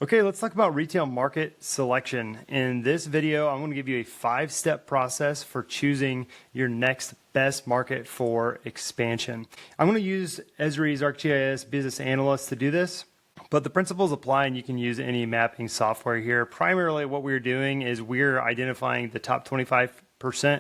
Okay, let's talk about retail market selection. In this video, I'm going to give you a 5-step process for choosing your next best market for expansion. I'm going to use Esri's ArcGIS Business Analyst to do this, but the principles apply and you can use any mapping software here. Primarily what we're doing is we're identifying the top 25%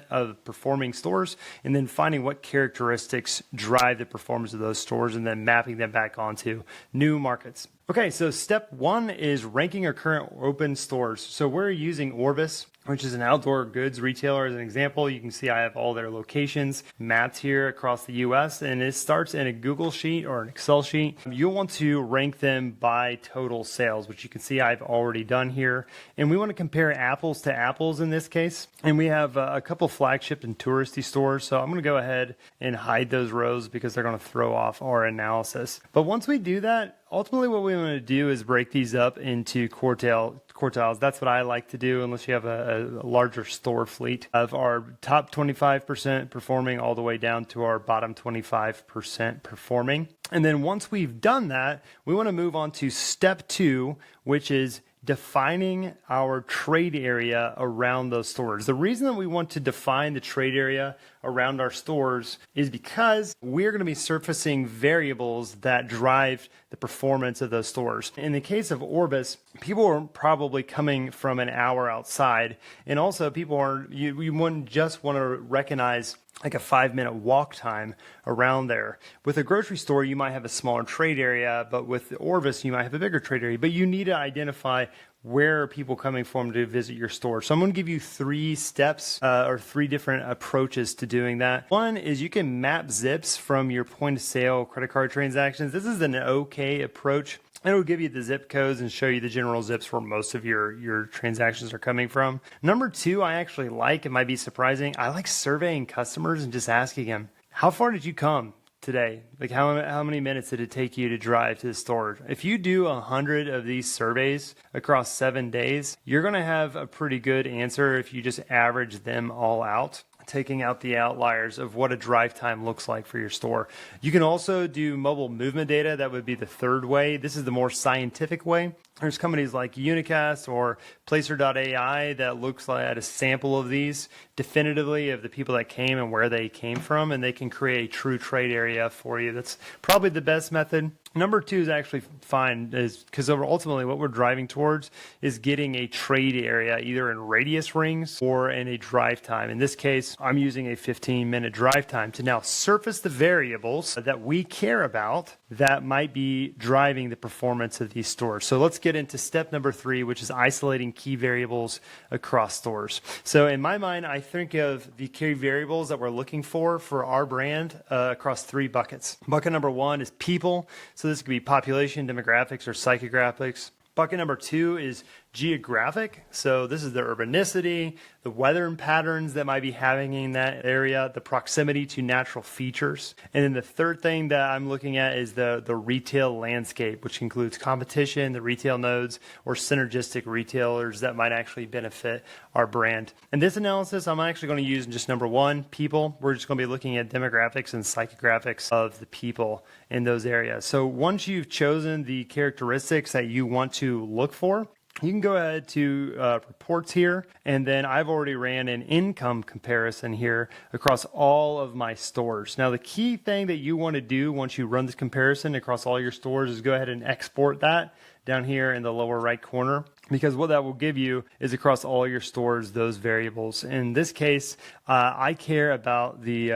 of performing stores and then finding what characteristics drive the performance of those stores and then mapping them back onto new markets. Okay, so step 1 is ranking our current open stores. So we're using Orbis, which is an outdoor goods retailer as an example. You can see I have all their locations mapped here across the US, and it starts in a Google sheet or an Excel sheet. You'll want to rank them by total sales, which you can see I've already done here. And we want to compare apples to apples in this case. And we have a couple flagship and touristy stores. So I'm going to go ahead and hide those rows because they're going to throw off our analysis. But once we do that, ultimately what we want to do is break these up into quartiles. That's what I like to do unless you have a larger store fleet of our top 25% performing all the way down to our bottom 25% performing. And then once we've done that, we want to move on to step 2, which is defining our trade area around those stores. The reason that we want to define the trade area around our stores is because we're going to be surfacing variables that drive the performance of those stores. In the case of Orbis, people are probably coming from an hour outside, and also people are, you wouldn't just want to recognize like a 5-minute walk time around there. With a grocery store, you might have a smaller trade area, but with Orvis, you might have a bigger trade area. But you need to identify where are people coming from to visit your store. So I'm going to give you 3 steps or 3 different approaches to doing that. One is you can map zips from your point of sale credit card transactions. This is an okay approach. It'll give you the zip codes and show you the general zips where most of your transactions are coming from. Number 2, I actually like, it might be surprising, I like surveying customers and just asking them, how far did you come today? Like how many minutes did it take you to drive to the store? If you do 100 of these surveys across 7 days, you're going to have a pretty good answer if you just average them all out, taking out the outliers of what a drive time looks like for your store. You can also do mobile movement data. That would be the third way. This is the more scientific way. There's companies like Unicast or Placer.ai that looks at a sample of these definitively of the people that came and where they came from, and they can create a true trade area for you. That's probably the best method. Number 2 is actually fine, is because ultimately what we're driving towards is getting a trade area either in radius rings or in a drive time. In this case, I'm using a 15-minute drive time to now surface the variables that we care about that might be driving the performance of these stores. So let's get into step number 3, which is isolating key variables across stores. So in my mind, I think of the key variables that we're looking for our brand across 3 buckets. Bucket number 1 is people. So this could be population, demographics, or psychographics. Bucket number 2 is geographic. So this is the urbanicity, the weather and patterns that might be having in that area, the proximity to natural features. And then the third thing that I'm looking at is the retail landscape, which includes competition, the retail nodes, or synergistic retailers that might actually benefit our brand. In this analysis, I'm actually going to use just number 1, people. We're just going to be looking at demographics and psychographics of the people in those areas. So once you've chosen the characteristics that you want to look for, you can go ahead to reports here, and then I've already ran an income comparison here across all of my stores. Now, the key thing that you want to do once you run this comparison across all your stores is go ahead and export that down here in the lower right corner, because what that will give you is across all your stores, those variables. In this case, I care about the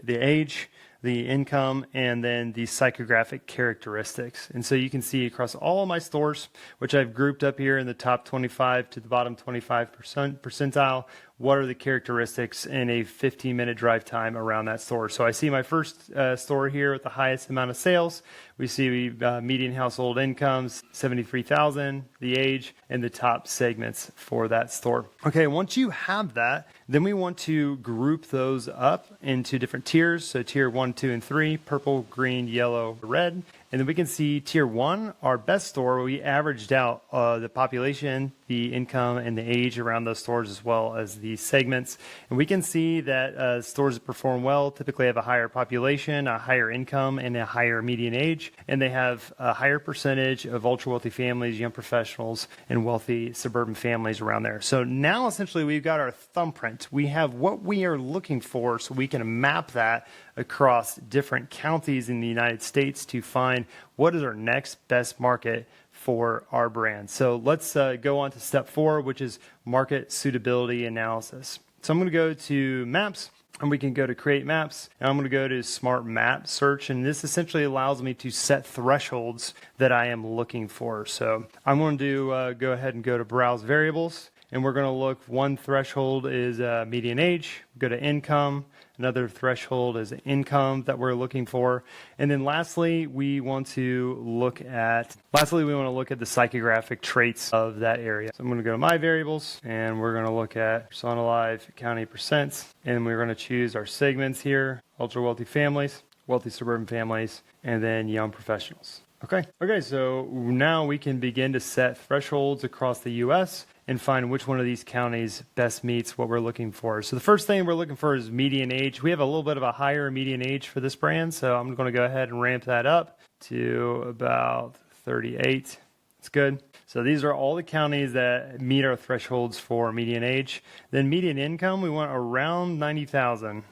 age, the income, and then the psychographic characteristics. And so you can see across all of my stores, which I've grouped up here in the top 25 to the bottom 25% percentile, what are the characteristics in a 15-minute drive time around that store. So I see my first store here with the highest amount of sales. We see median household incomes, $73,000, the age, and the top segments for that store. Okay, once you have that, then we want to group those up into different tiers. So tier 1, 2, and 3, purple, green, yellow, red. And then we can see tier 1, our best store, we averaged out the population, the income, and the age around those stores, as well as the segments. And we can see that stores that perform well typically have a higher population, a higher income, and a higher median age. And they have a higher percentage of ultra-wealthy families, young professionals, and wealthy suburban families around there. So now essentially we've got our thumbprint. We have what we are looking for, so we can map that across different counties in the United States to find what is our next best market for our brand. So let's go on to step 4, which is market suitability analysis. So I'm going to go to maps, and we can go to create maps, and I'm going to go to smart map search, and this essentially allows me to set thresholds that I am looking for. So I'm going to go ahead and go to browse variables, and we're going to look, one threshold is median age, go to income. Another threshold is income that we're looking for. And then lastly, we want to look at the psychographic traits of that area. So I'm going to go to my variables, and we're going to look at persona live county percents, and we're going to choose our segments here: ultra wealthy families, wealthy suburban families, and then young professionals. Okay, so now we can begin to set thresholds across the U.S. and find which one of these counties best meets what we're looking for. So the first thing we're looking for is median age. We have a little bit of a higher median age for this brand, so I'm going to go ahead and ramp that up to about 38. That's good. So these are all the counties that meet our thresholds for median age. Then median income, we want around 90,000.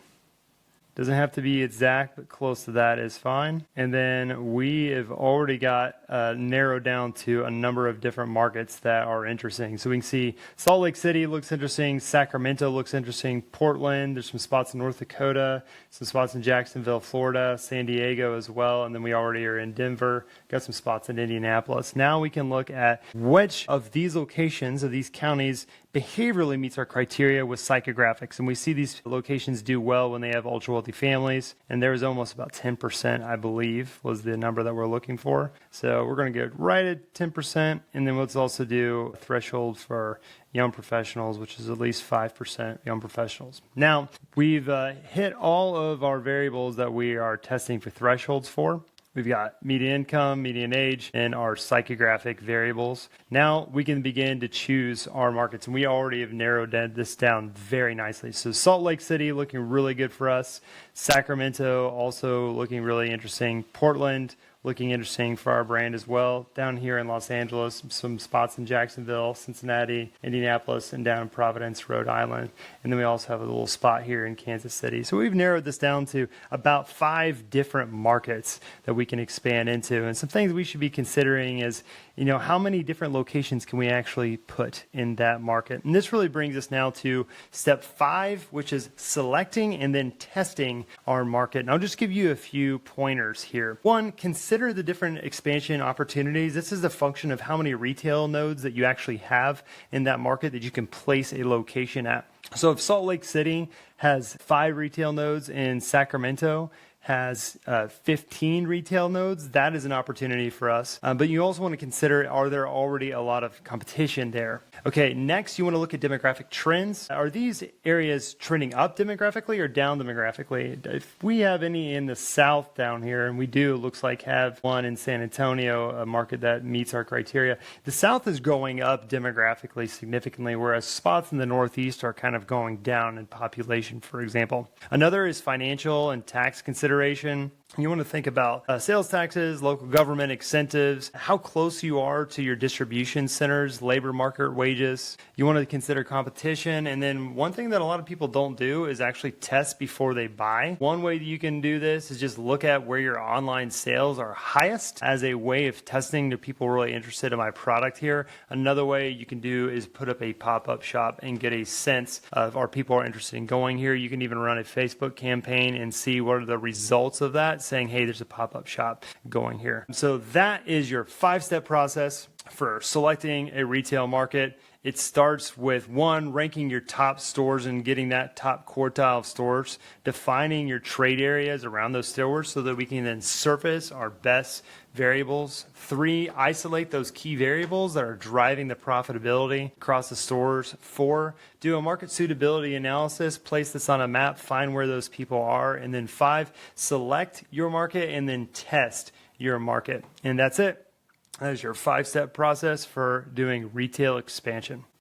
Doesn't have to be exact, but close to that is fine. And then we have already got narrowed down to a number of different markets that are interesting. So we can see Salt Lake City looks interesting, Sacramento looks interesting, Portland, there's some spots in North Dakota, some spots in Jacksonville, Florida, San Diego as well, and then we already are in Denver, got some spots in Indianapolis. Now we can look at which of these locations, of these counties, behaviorally meets our criteria with psychographics. And we see these locations do well when they have ultra wealthy families. And there was almost about 10%, I believe, was the number that we're looking for. So we're going to get right at 10%. And then let's also do a threshold for young professionals, which is at least 5% young professionals. Now, we've hit all of our variables that we are testing for thresholds for. We've got median income, median age, and our psychographic variables. Now we can begin to choose our markets, and we already have narrowed this down very nicely. So Salt Lake City looking really good for us. Sacramento also looking really interesting. Portland looking interesting for our brand as well. Down here in Los Angeles, some spots in Jacksonville, Cincinnati, Indianapolis, and down in Providence, Rhode Island. And then we also have a little spot here in Kansas City. So we've narrowed this down to about 5 different markets that we can expand into. And some things we should be considering is, how many different locations can we actually put in that market? And this really brings us now to step 5, which is selecting and then testing our market. And I'll just give you a few pointers here. 1, consider the different expansion opportunities. This is a function of how many retail nodes that you actually have in that market that you can place a location at. So if Salt Lake City has 5 retail nodes and Sacramento has 15 retail nodes, that is an opportunity for us. But you also want to consider, are there already a lot of competition there? Okay, next you want to look at demographic trends. Are these areas trending up demographically or down demographically? If we have any in the south down here, and we do, it looks like have one in San Antonio, a market that meets our criteria, the south is going up demographically significantly, whereas spots in the northeast are kind of going down in population, for example. Another is financial and tax consideration. You want to think about sales taxes, local government incentives, how close you are to your distribution centers, labor market wages. You want to consider competition. And then one thing that a lot of people don't do is actually test before they buy. One way that you can do this is just look at where your online sales are highest as a way of testing, do people really interested in my product here? Another way you can do is put up a pop-up shop and get a sense of are people are interested in going here. You can even run a Facebook campaign and see what are the results of that, saying, hey, there's a pop-up shop going here. So that is your 5-step process for selecting a retail market. It starts with 1, ranking your top stores and getting that top quartile of stores, defining your trade areas around those stores so that we can then surface our best variables. 3, isolate those key variables that are driving the profitability across the stores. 4, do a market suitability analysis, place this on a map, find where those people are. And then 5, select your market and then test your market. And that's it. That is your 5-step process for doing retail expansion.